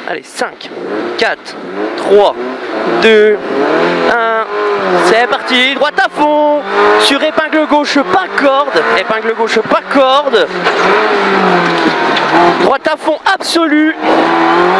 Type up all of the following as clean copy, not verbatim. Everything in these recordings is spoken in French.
Allez, 5, 4, 3, 2, 1. C'est parti, droite à fond. Sur épingle gauche, pas corde. Épingle gauche, pas corde. Droite à fond absolu.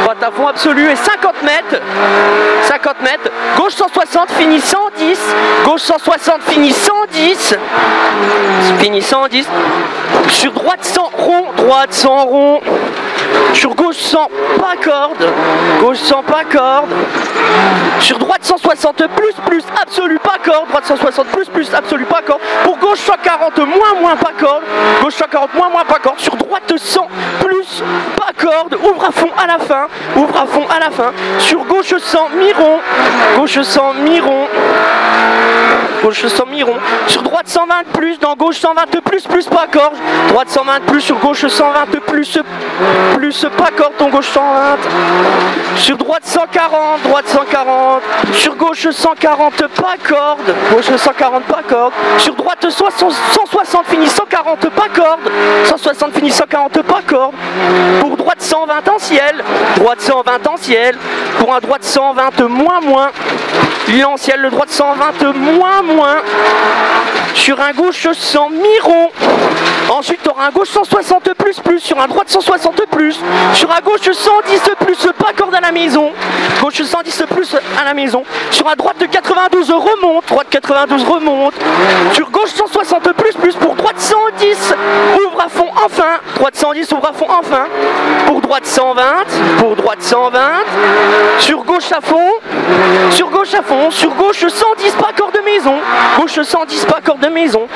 Droite à fond absolu et 50 mètres. 50 mètres. Gauche 160, finit 110. Gauche 160, finit 110. Finit 110. Sur droite 100 rond. Droite 100 rond. Sur gauche 100, pas corde. Gauche 100, pas corde. Sur droite 160 plus absolu, pas corde. Droite 160 plus absolu, pas corde. Pour gauche 140 moins pas corde. Gauche 140 moins pas corde. Sur droite 100 plus pas corde. Ouvre à fond à la fin. Ouvre à fond à la fin. Sur gauche 100 mi-rond. Gauche 100 mi-rond. Gauche 100 mi-rond. Sur droite 120 plus. Dans gauche 120 plus pas corde. Droite 120 plus. Sur gauche 120 plus pas corde. Ton gauche 120. Sur droite 140. Droite 140. Sur gauche 140 pas corde. Gauche 140 pas corde. Sur droite 160 finit 140 pas corde. 160 finit 140 pas corde. Pour droite 120 en ciel. Droite 120 en ciel. Pour un droite 120 moins. En ciel, le droite 120 moins. Sur un gauche 100 mi-rond. Ensuite, tu auras un gauche 160 plus. Sur un droite 160 plus. Sur un gauche 110 plus, pas corde à la maison. Gauche 110 plus à la maison. Sur un droite de 92 remonte. Droite 92 remonte. Sur gauche 160 plus. Pour droite 110, ouvre à fond enfin. Droite 110, ouvre à fond enfin. Pour droite 120. Pour droite 120. Sur gauche à fond. Sur gauche à fond. Sur gauche 110, pas corde de maison. Gauche 110, pas corde de maison.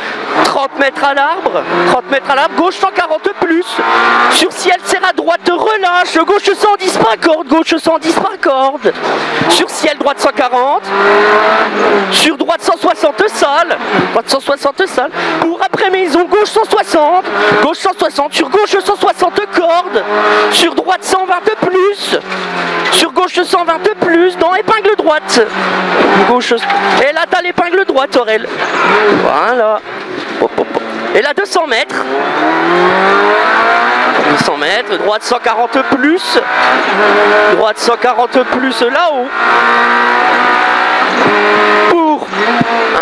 30 mètres à l'arbre. 30 mètres à l'arbre. Gauche 140 plus. Sur ciel, serre à droite, relâche. Gauche 110, pas corde. Gauche 110, pas corde. Sur ciel, droite 140. Sur droite 160 salle. Droite 160 salle. Pour après maison, gauche 160. Gauche 160. Sur gauche 160 corde. Sur droite 120 plus. Sur gauche 120 plus. Dans épingle droite. Gauche. Et là, t'as l'épingle droite, Aurel. Voilà. Et là, 200 mètres. 200 mètres, droite 140 plus. Droite 140 plus là-haut. Pour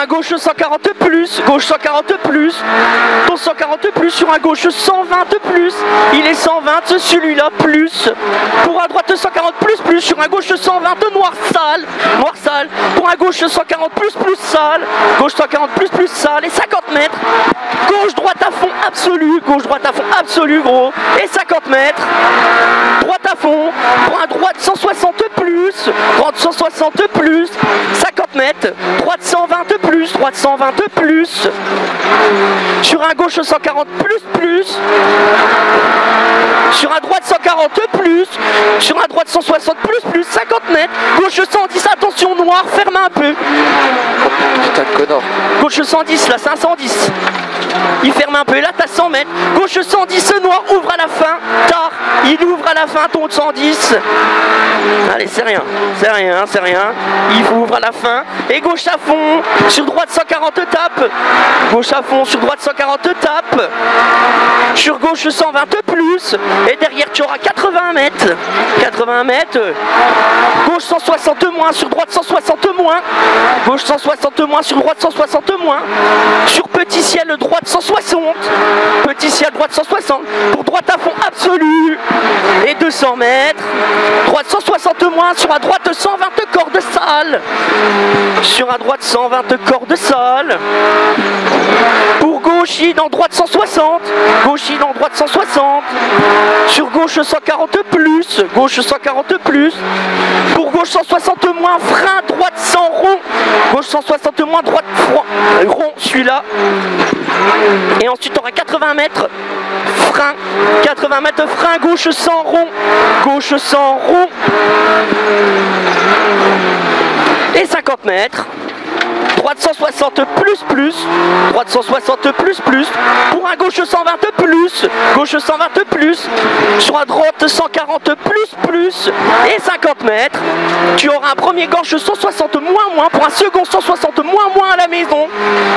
un gauche 140 plus. Gauche 140 plus. Ton 140 plus sur un gauche 120 plus. Il est 120 celui-là plus. Pour un droite 140 plus. Sur un gauche 120 noir sale. Noir sale. Pour un gauche 140 plus sale. Gauche 140 plus sale. Et 50 mètres. Gauche droite à fond absolu. Gauche droite à fond absolu gros. Et 50 mètres. Droite à fond. Pour un droite 160 plus. Droite 160 plus. 50 mètres. Droite 120 plus. Droite 120 plus. Sur un gauche 140 plus. Sur un droite 140 plus. Sur un droite 160 plus. 50 mètres. Gauche 110. Attention noir. Ferme un peu. Putain de connard. Gauche 110 là. 510. Il ferme un peu, et là t'as 100 mètres. Gauche 110 noir, ouvre à la fin. Tard, il ouvre à la fin, ton 110. Allez, c'est rien. Il ouvre à la fin. Et gauche à fond, sur droite 140 tape. Gauche à fond, sur droite 140 tape. Sur gauche 120 plus. Et derrière tu auras 80 mètres. 80 mètres. Gauche 160 moins, sur droite 160 moins. Gauche 160 moins, sur droite 160 moins. Sur petit ciel, droite 160. Petit ciel, droite 160. Pour droite à fond absolu. Et 200 mètres. Droite 160 moins, sur à droite 120 cordes sale. Sur à droite 120 cordes sale. Pour gauche, dans droite 160. Gauche, dans droite 160. Sur gauche 140 plus. Gauche 140 plus. Pour gauche 160 moins, frein, droite 100 rond. Gauche 160 moins, droite rond, celui-là. Et ensuite tu auras 80 mètres. Frein. 80 mètres frein, gauche 100 rond. Gauche 100 rond. Et 50 mètres. Droite 160 plus. Droite 160 plus. Pour un gauche 120 plus. Gauche 120 plus. Sur la droite 140 plus. Et 50 mètres. Tu auras un premier gauche 160 moins. Pour un second 160 moins à la maison.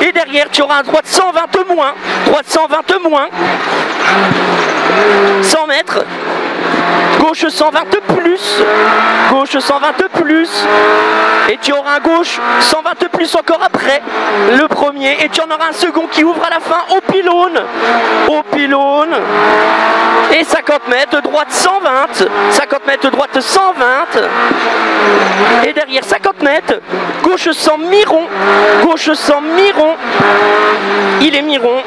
Et derrière tu auras un droite 120 moins. Droite 120 moins. 100 mètres. Gauche 120 plus. Gauche 120 plus. Et tu auras un gauche 120 plus encore après le premier. Et tu en auras un second qui ouvre à la fin au pylône. Au pylône. Et 50 mètres, droite 120. 50 mètres, droite 120. Et derrière 50 mètres, gauche 100 mi-rond. Gauche 100 mi-rond. Il est mi-rond.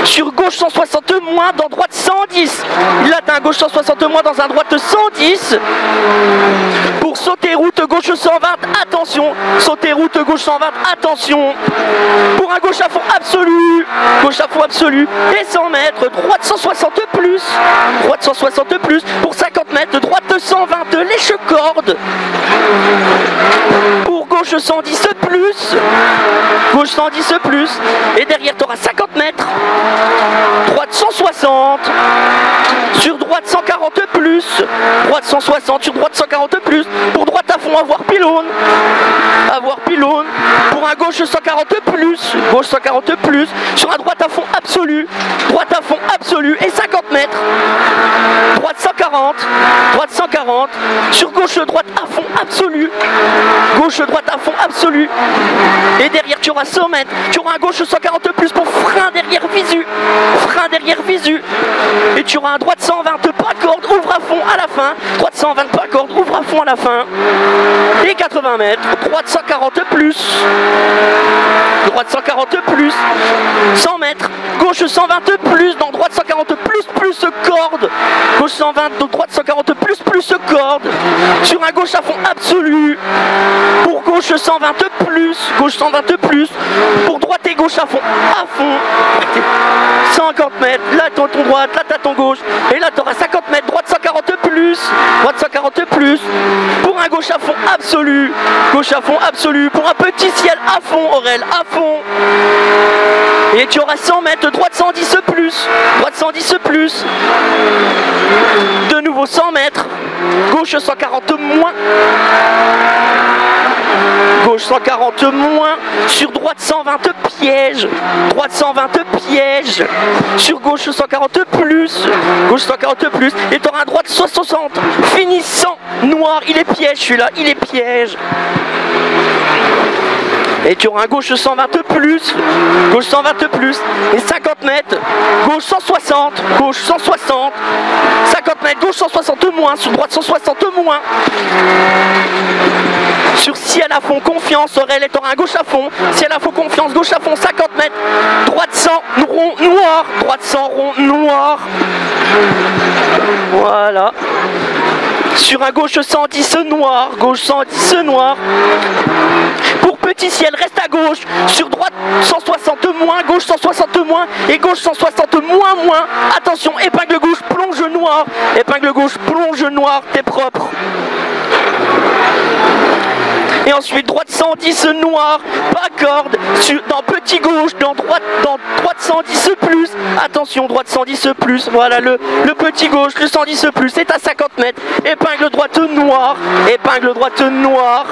Sur gauche 160 moins dans droite 110. Là t'as un gauche 160 moins dans un droite 110. Pour sauter route gauche 120, attention. Sauter route gauche 120, attention. Pour un gauche à fond absolu. Gauche à fond absolu. Et 100 mètres, droite 160 plus. Droite 160 plus. Pour 50 mètres, droite 120, lèche-corde. Pour gauche 110 plus. Gauche 110 plus. Et derrière tu auras 50 mètres. Droite 160. Sur droite 140 plus. Droite 160 sur droite 140 plus. Pour droite à fond avoir pylône. Avoir pylône. Pour un gauche 140 plus. Gauche 140 plus. Sur un droite à fond absolu. Droite à fond absolu. Et 50 mètres. Droite 140. Droite 140. Sur gauche droite à fond absolu. Gauche droite à fond absolu. Et derrière tu auras 100 mètres. Tu auras un gauche 140 plus pour frein derrière visu. Frein derrière visu. Et tu auras un droite 120 pas corde, ouvre à fond à la fin. Droite 120 pas corde, ouvre à fond à la fin. Et 80 mètres. Droite 140 plus. Droite 140 plus. 100 mètres. Gauche 120 plus dans droite 140 plus corde. Gauche 120 dans droite 140 plus corde. Sur un gauche à fond absolu. Pour gauche 120 plus. Gauche 120 plus. Pour droite et gauche à fond. À fond. 50 mètres. Là t'as ton droite, là t'as ton gauche. Et là t'auras 50 mètres. Droite 140 plus. Droite 140 plus. Pour un gauche à fond absolu. Gauche à fond absolu. Pour un petit ciel à fond, Aurel, à fond. Et tu auras 100 mètres. Droite 110 plus. Droite 110 plus. De nouveau 100 mètres. Gauche 140 moins. Gauche 140 moins. Sur droite 120 piège. Droite 120 piège. Sur gauche 140 plus. Gauche 140 plus. Et tu auras un droite 60. Finissant noir. Il est piège celui-là. Il est piège. Et tu auras un gauche 120 plus, gauche 120 plus, et 50 mètres, gauche 160, gauche 160, 50 mètres, gauche 160 moins, sur droite 160 moins. Sur ciel à fond, confiance, Aurel, et tu auras un gauche à fond, ciel à fond, confiance, gauche à fond, 50 mètres, droite 100, rond, noir, droite 100, rond, noir. Voilà. Sur un gauche 110 noir, gauche 110 noir. Pour petit ciel, reste à gauche. Sur droite 160 moins, gauche 160 moins et gauche 160 moins. Attention, épingle gauche, plonge noir. Épingle gauche, plonge noir, t'es propre. Et ensuite droite 110 noir, pas corde, dans petit gauche, dans droite 110 plus, attention droite 110 plus, voilà le petit gauche, le 110 plus, c'est à 50 mètres, épingle droite noire, épingle droite noire.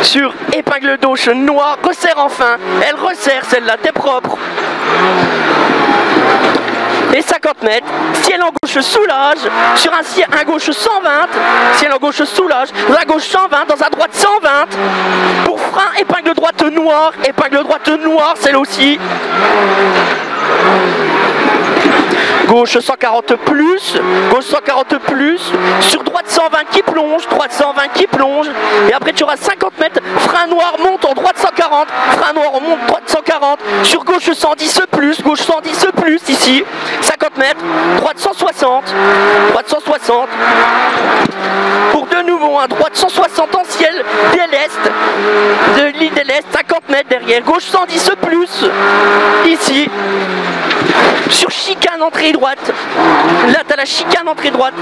Sur épingle gauche noire, resserre enfin, elle resserre celle-là, t'es propre. Et 50 mètres, ciel en gauche soulage, sur un ciel un gauche 120, ciel en gauche soulage, dans un gauche 120, dans un droite 120, pour frein, épingle droite noire, celle aussi. Gauche 140 plus, gauche 140 plus, sur droite 120 qui plonge, droite 120 qui plonge, et après tu auras 50 mètres, frein noir monte en droite 140, frein noir on monte droite 140, sur gauche 110 plus, gauche 110 plus ici, 50 mètres, droite 160, pour de nouveau un droite 160 en ciel dès l'est, de l'île de l'est, 50 mètres derrière, gauche 110 plus, ici. Sur chicane entrée droite, là t'as la chicane entrée droite,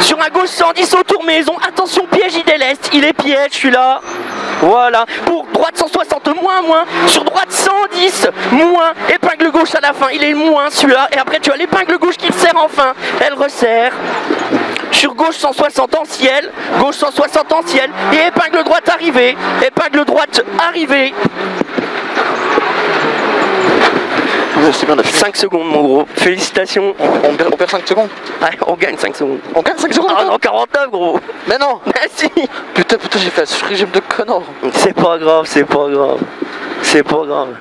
sur un gauche 110 autour maison, attention piège il est l'est, il est piège celui-là, voilà, pour droite 160 moins, sur droite 110 moins, épingle gauche à la fin, il est moins celui-là, et après tu as l'épingle gauche qui resserre enfin, elle resserre, sur gauche 160 en ciel, gauche 160 en ciel, et épingle droite arrivée, C'est bien, on a fini. 5 secondes mon gros, félicitations. On perd 5 secondes. Ouais, on gagne 5 secondes. On gagne 5 secondes Ah encore non, 49 gros. Mais non. Mais si. Putain, j'ai fait un régime de connard. C'est pas grave, c'est pas grave. C'est pas grave.